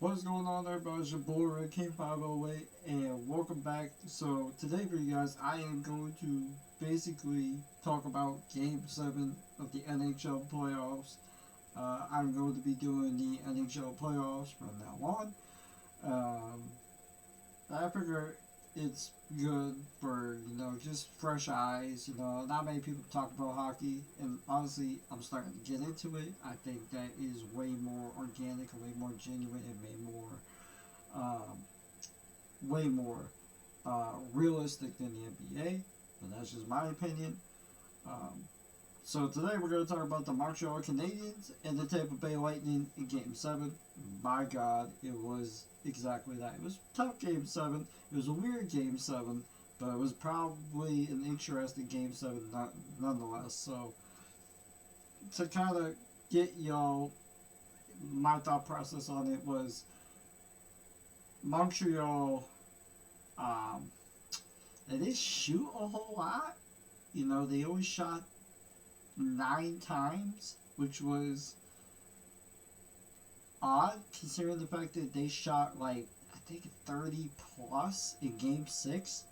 What's going on, everybody? It's your boy Red King 508, and welcome back. So today, for you guys, I am going to basically talk about Game 7 of the NHL playoffs. I'm going to be doing the NHL playoffs from now on. Um, I figure it's good for, just fresh eyes. Not many people talk about hockey, and honestly, I'm starting to get into it. I think that is way more organic and way more genuine and um, way more realistic than the NBA. But that's just my opinion. Um, so today we're going to talk about the Montreal Canadiens and the Tampa Bay Lightning in Game 7. My God, it was exactly that. It was a tough Game 7. It was a weird Game 7, but it was probably an interesting Game 7 nonetheless. So to kind of get y'all, my thought process on it was Montreal, um, they didn't shoot a whole lot. They only shot 9 times, which was odd considering the fact that they shot like I think 30 plus in Game 6.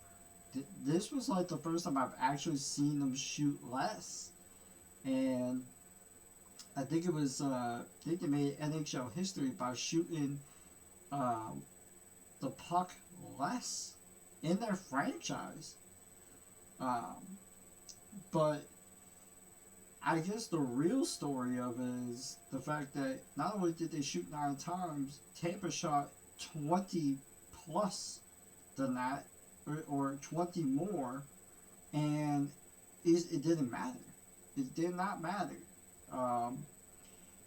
This was like the first time I've actually seen them shoot less, and I think it was I think they made NHL history by shooting um, the puck less in their franchise. Um, but I guess the real story of it is the fact that not only did they shoot 9 times, Tampa shot 20 plus than that, or 20 more, and it didn't matter. It did not matter. Um,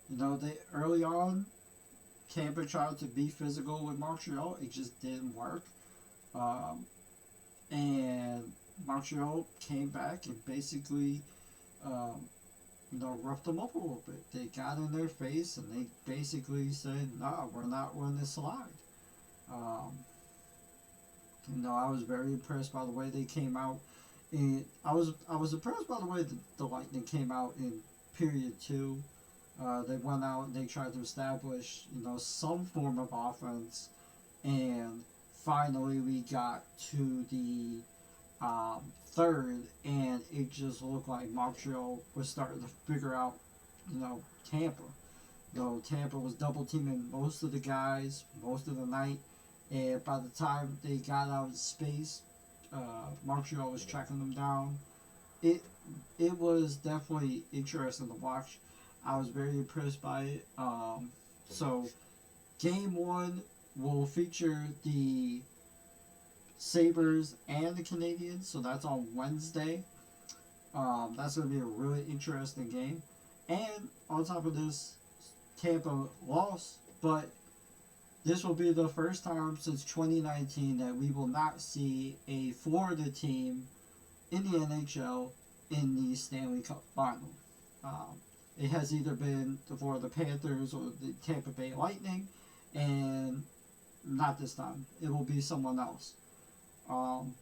they early on, Tampa tried to be physical with Montreal. It just didn't work. Um, and Montreal came back and basically um, roughed them up a little bit. They got in their face and they basically said, "No, we're not running this slide." Um, I was very impressed by the way they came out, and I was impressed by the way the Lightning came out in period two. They went out and they tried to establish some form of offense, and finally we got to the third, and it just looked like Montreal was starting to figure out, Tampa. Tampa was double teaming most of the guys most of the night, and by the time they got out of space, Montreal was tracking them down. It it was definitely interesting to watch. I was very impressed by it. So game one will feature the Sabres and the Canadiens, so that's on Wednesday. That's going to be a really interesting game. And on top of this, Tampa lost, but this will be the first time since 2019 that we will not see a Florida team in the NHL in the Stanley Cup final. Um, it has either been the Florida Panthers or the Tampa Bay Lightning, and not this time. It will be someone else. Um,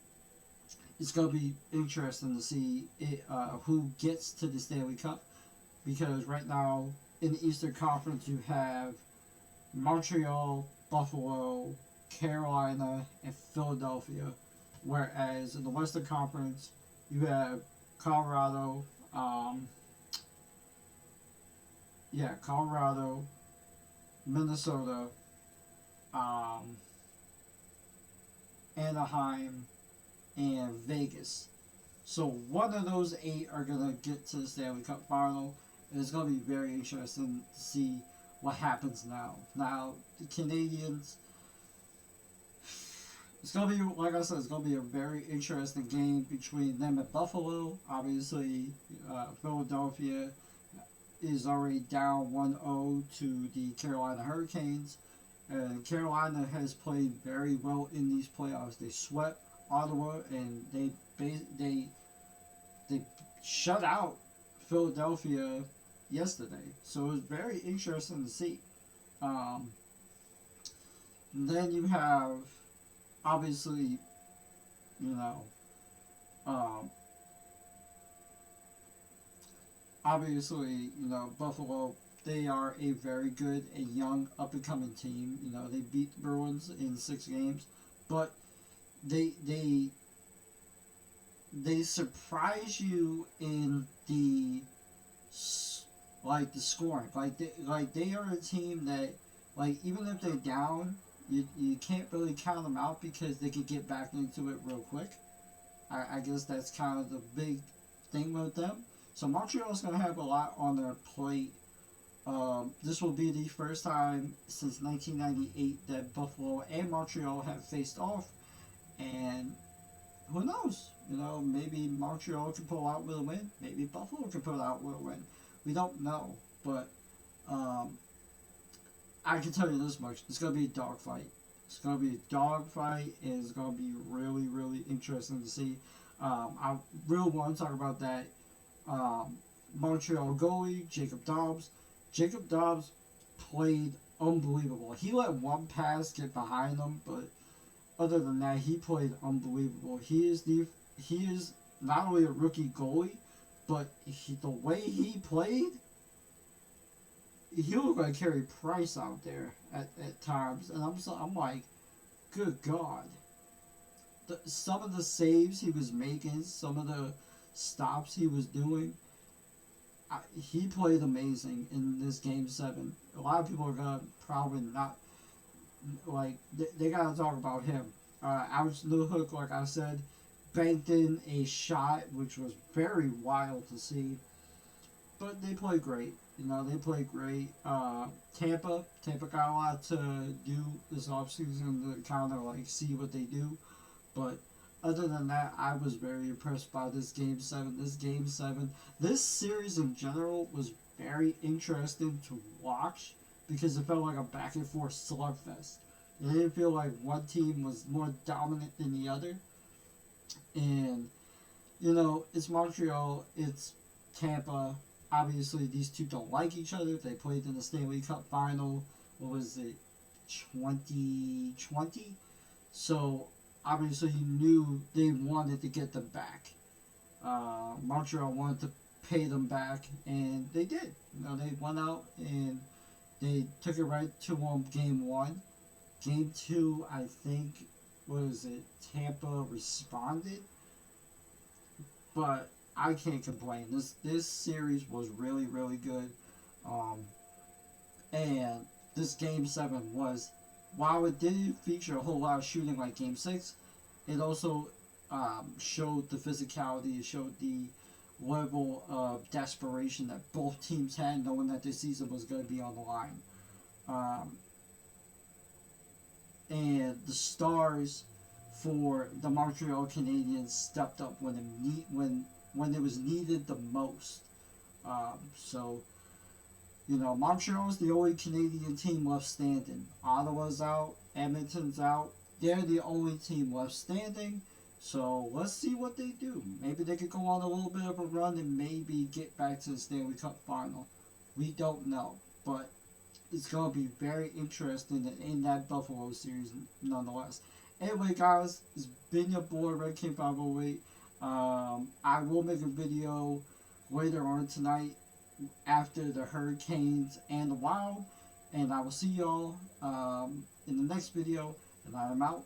it's going to be interesting to see who gets to the Stanley Cup, because right now in the Eastern Conference you have Montreal, Buffalo, Carolina, and Philadelphia, whereas in the Western Conference you have Colorado, um, Colorado, Minnesota, um, Anaheim, and Vegas. So one of those eight are gonna get to the Stanley Cup final, and it's gonna be very interesting to see what happens now. Now the Canadiens, it's gonna be, like I said, it's gonna be a very interesting game between them and Buffalo. Obviously, Philadelphia is already down 1-0 to the Carolina Hurricanes. And Carolina has played very well in these playoffs. They swept Ottawa, and they shut out Philadelphia yesterday. So it was very interesting to see. Um, then you have, obviously, you know, um, Buffalo they are a very good and young up and coming team. You know, they beat the Bruins in 6 games, but they they they surprise you in the scoring. They are a team that, like, even if they're down, you can't really count them out because they can get back into it real quick. I guess that's kind of the big thing with them. So Montreal's going to have a lot on their plate. This will be the first time since 1998 that Buffalo and Montreal have faced off, and who knows? You know, maybe Montreal can pull out with a win. Maybe Buffalo can pull out with a win. We don't know, but um, I can tell you this much: it's gonna be a dogfight. It's gonna be a dogfight, and it's gonna be really, really interesting to see. I really want to talk about that Montreal goalie Jakub Dobes. Jakub Dobes played unbelievable. He let one pass get behind him, but other than that, he played unbelievable. He is not only a rookie goalie, but the way he played, he looked like Carey Price out there at times, and I'm like, good God. Some of the saves he was making, some of the stops he was doing, he played amazing in this game 7. A lot of people are gonna probably not like they gotta talk about him. Alex Newhook, like I said, banked in a shot which was very wild to see, but they played great. You know, they played great. Tampa got a lot to do this offseason to kind of like see what they do, but other than that, I was very impressed by this game 7. This series in general was very interesting to watch because it felt like a back and forth slugfest. It didn't feel like one team was more dominant than the other. And, you know, it's Montreal, it's Tampa. Obviously, these two don't like each other. They played in the Stanley Cup final, what was it, 2020? So, obviously, you knew they wanted to get them back. Montreal wanted to pay them back, and they did. You know, they went out and they took it right to game 1. Game 2, I think, was it Tampa responded, but I can't complain. This series was really, really good, and this game 7 was, while it didn't feature a whole lot of shooting like game 6, it also showed the physicality. It showed the level of desperation that both teams had, knowing that this season was going to be on the line. And the stars for the Montreal Canadiens stepped up when it was needed the most. So, you know, Montreal's the only Canadian team left standing. Ottawa's out, Edmonton's out. They're the only team left standing. So let's see what they do. Maybe they could go on a little bit of a run and maybe get back to the Stanley Cup final. We don't know, but it's going to be very interesting in that Buffalo series nonetheless. Anyway, guys, it's been your boy, Red King 508. I will make a video later on tonight after the Hurricanes and the Wild. And I will see y'all in the next video. And I'm out.